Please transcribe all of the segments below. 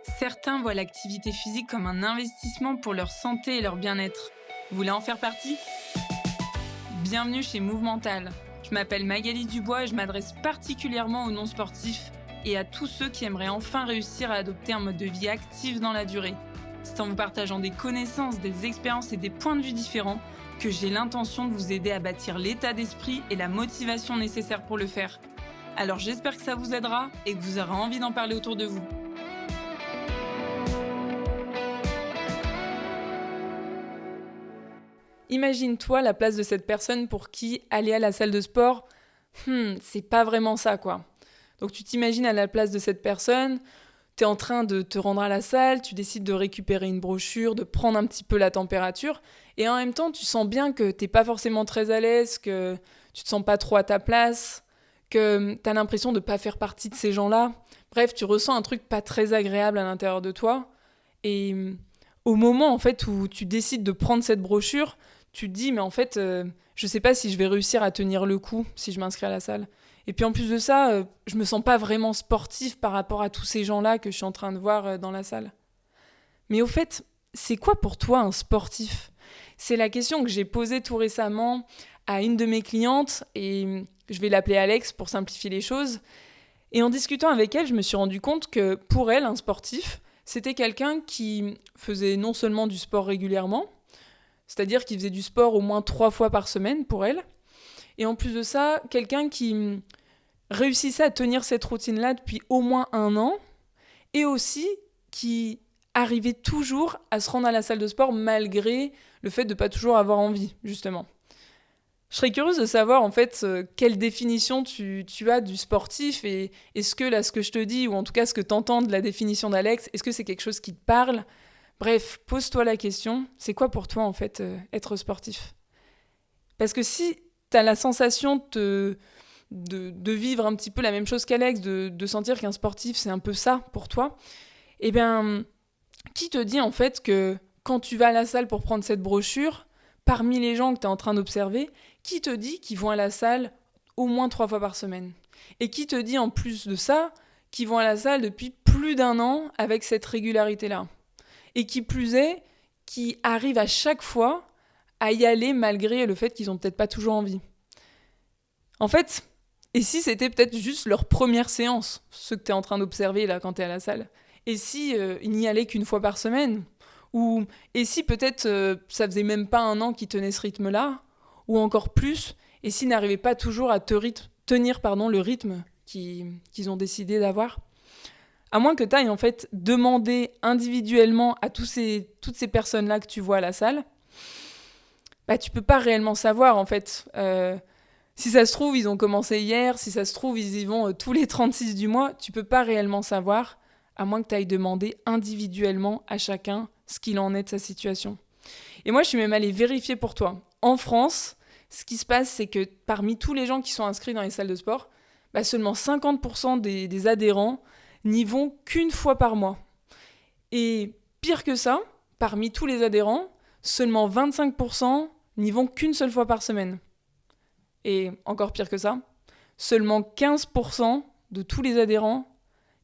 Certains voient l'activité physique comme un investissement pour leur santé et leur bien-être. Vous voulez en faire partie? Bienvenue chez Movemental. Je m'appelle Magali Dubois et je m'adresse particulièrement aux non-sportifs et à tous ceux qui aimeraient enfin réussir à adopter un mode de vie actif dans la durée. C'est en vous partageant des connaissances, des expériences et des points de vue différents que j'ai l'intention de vous aider à bâtir l'état d'esprit et la motivation nécessaires pour le faire. Alors j'espère que ça vous aidera et que vous aurez envie d'en parler autour de vous. Imagine-toi la place de cette personne pour qui aller à la salle de sport, c'est pas vraiment ça quoi. Donc tu t'imagines à la place de cette personne, t'es en train de te rendre à la salle, tu décides de récupérer une brochure, de prendre un petit peu la température, et en même temps tu sens bien que t'es pas forcément très à l'aise, que tu te sens pas trop à ta place, que t'as l'impression de pas faire partie de ces gens-là. Bref, tu ressens un truc pas très agréable à l'intérieur de toi, et au moment en fait où tu décides de prendre cette brochure, tu te dis mais en fait je sais pas si je vais réussir à tenir le coup si je m'inscris à la salle. Et puis en plus de ça, je me sens pas vraiment sportif par rapport à tous ces gens-là que je suis en train de voir dans la salle. Mais au fait, c'est quoi pour toi un sportif? C'est la question que j'ai posée tout récemment à une de mes clientes et je vais l'appeler Alex pour simplifier les choses. Et en discutant avec elle, je me suis rendu compte que pour elle, un sportif, c'était quelqu'un qui faisait non seulement du sport régulièrement, c'est-à-dire qu'il faisait du sport au moins 3 fois par semaine pour elle, et en plus de ça, quelqu'un qui réussissait à tenir cette routine-là depuis au moins 1 an, et aussi qui arrivait toujours à se rendre à la salle de sport malgré le fait de ne pas toujours avoir envie, justement. Je serais curieuse de savoir en fait quelle définition tu as du sportif et est-ce que là ce que je te dis ou en tout cas ce que tu entends de la définition d'Alex, est-ce que c'est quelque chose qui te parle? Bref, pose-toi la question, c'est quoi pour toi en fait être sportif? Parce que si tu as la sensation de vivre un petit peu la même chose qu'Alex, de sentir qu'un sportif c'est un peu ça pour toi, eh bien, qui te dit en fait que quand tu vas à la salle pour prendre cette brochure, parmi les gens que tu es en train d'observer, qui te dit qu'ils vont à la salle au moins 3 fois par semaine? Et qui te dit en plus de ça qu'ils vont à la salle depuis plus d'1 an avec cette régularité-là? Et qui plus est, qui arrivent à chaque fois à y aller malgré le fait qu'ils n'ont peut-être pas toujours envie. En fait, et si c'était peut-être juste leur première séance, ceux que tu es en train d'observer là quand tu es à la salle? Et si ils n'y allaient qu'une fois par semaine? Ou et si peut-être ça faisait même pas 1 an qu'ils tenaient ce rythme-là? Ou encore plus, et s'ils n'arrivaient pas toujours à tenir le rythme qu'ils ont décidé d'avoir? À moins que tu ailles en fait demander individuellement à toutes ces personnes-là que tu vois à la salle, bah tu peux pas réellement savoir en fait. Si ça se trouve, ils ont commencé hier, si ça se trouve, ils y vont tous les 36 du mois, tu peux pas réellement savoir, à moins que tu ailles demander individuellement à chacun ce qu'il en est de sa situation. Et moi, je suis même allée vérifier pour toi. En France, ce qui se passe, c'est que parmi tous les gens qui sont inscrits dans les salles de sport, bah seulement 50% des adhérents n'y vont qu'une fois par mois. Et pire que ça, parmi tous les adhérents, seulement 25% n'y vont qu'une seule fois par semaine. Et encore pire que ça, seulement 15% de tous les adhérents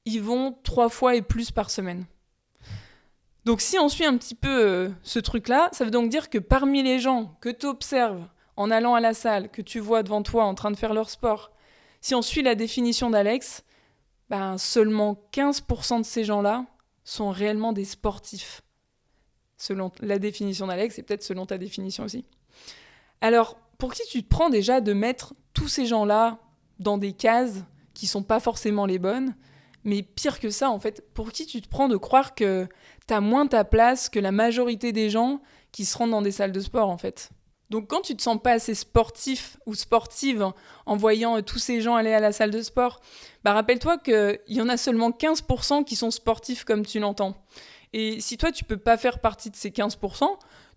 y vont 3 fois et plus par semaine. Donc si on suit un petit peu ce truc-là, ça veut donc dire que parmi les gens que tu observes en allant à la salle, que tu vois devant toi en train de faire leur sport, si on suit la définition d'Alex, ben seulement 15% de ces gens-là sont réellement des sportifs. Selon la définition d'Alex et peut-être selon ta définition aussi. Alors, pour qui tu te prends déjà de mettre tous ces gens-là dans des cases qui sont pas forcément les bonnes? Mais pire que ça, en fait, pour qui tu te prends de croire que t'as moins ta place que la majorité des gens qui se rendent dans des salles de sport, en fait? Donc quand tu te sens pas assez sportif ou sportive en voyant tous ces gens aller à la salle de sport, bah rappelle-toi qu'il y en a seulement 15% qui sont sportifs comme tu l'entends. Et si toi tu peux pas faire partie de ces 15%,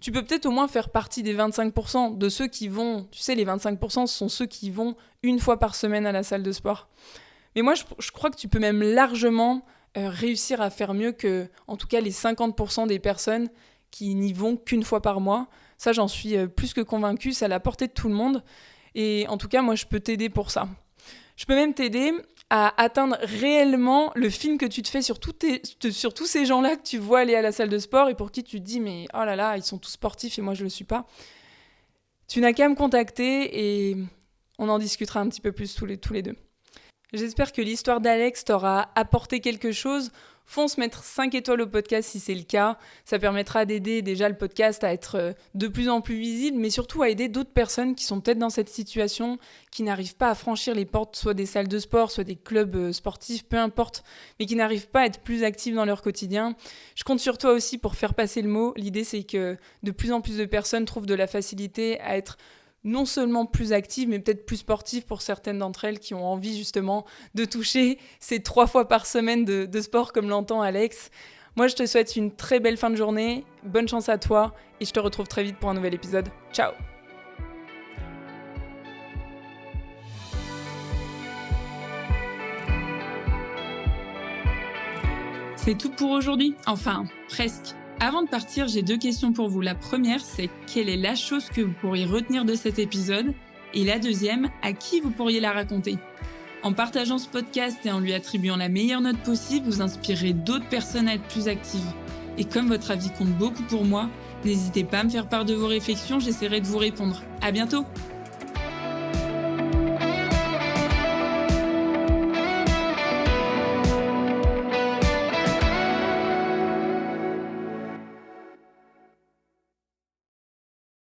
tu peux peut-être au moins faire partie des 25% de ceux qui vont, tu sais les 25% ce sont ceux qui vont une fois par semaine à la salle de sport. Mais moi je crois que tu peux même largement réussir à faire mieux que en tout cas les 50% des personnes qui n'y vont qu'une fois par mois. Ça, j'en suis plus que convaincue, c'est à la portée de tout le monde. Et en tout cas, moi, je peux t'aider pour ça. Je peux même t'aider à atteindre réellement le film que tu te fais sur tous ces gens-là que tu vois aller à la salle de sport et pour qui tu te dis mais oh là là, ils sont tous sportifs et moi je le suis pas. Tu n'as qu'à me contacter et on en discutera un petit peu plus tous les deux. J'espère que l'histoire d'Alex t'aura apporté quelque chose. Fonce mettre 5 étoiles au podcast si c'est le cas. Ça permettra d'aider déjà le podcast à être de plus en plus visible, mais surtout à aider d'autres personnes qui sont peut-être dans cette situation, qui n'arrivent pas à franchir les portes, soit des salles de sport, soit des clubs sportifs, peu importe, mais qui n'arrivent pas à être plus actifs dans leur quotidien. Je compte sur toi aussi pour faire passer le mot. L'idée, c'est que de plus en plus de personnes trouvent de la facilité à être non seulement plus actives, mais peut-être plus sportives pour certaines d'entre elles qui ont envie justement de toucher ces 3 fois par semaine de sport comme l'entend Alex. Moi, je te souhaite une très belle fin de journée, bonne chance à toi et je te retrouve très vite pour un nouvel épisode. Ciao! C'est tout pour aujourd'hui, enfin, presque. Avant de partir, j'ai 2 questions pour vous. La première, c'est quelle est la chose que vous pourriez retenir de cet épisode ? Et la deuxième, à qui vous pourriez la raconter ? En partageant ce podcast et en lui attribuant la meilleure note possible, vous inspirerez d'autres personnes à être plus actives. Et comme votre avis compte beaucoup pour moi, n'hésitez pas à me faire part de vos réflexions, j'essaierai de vous répondre. À bientôt !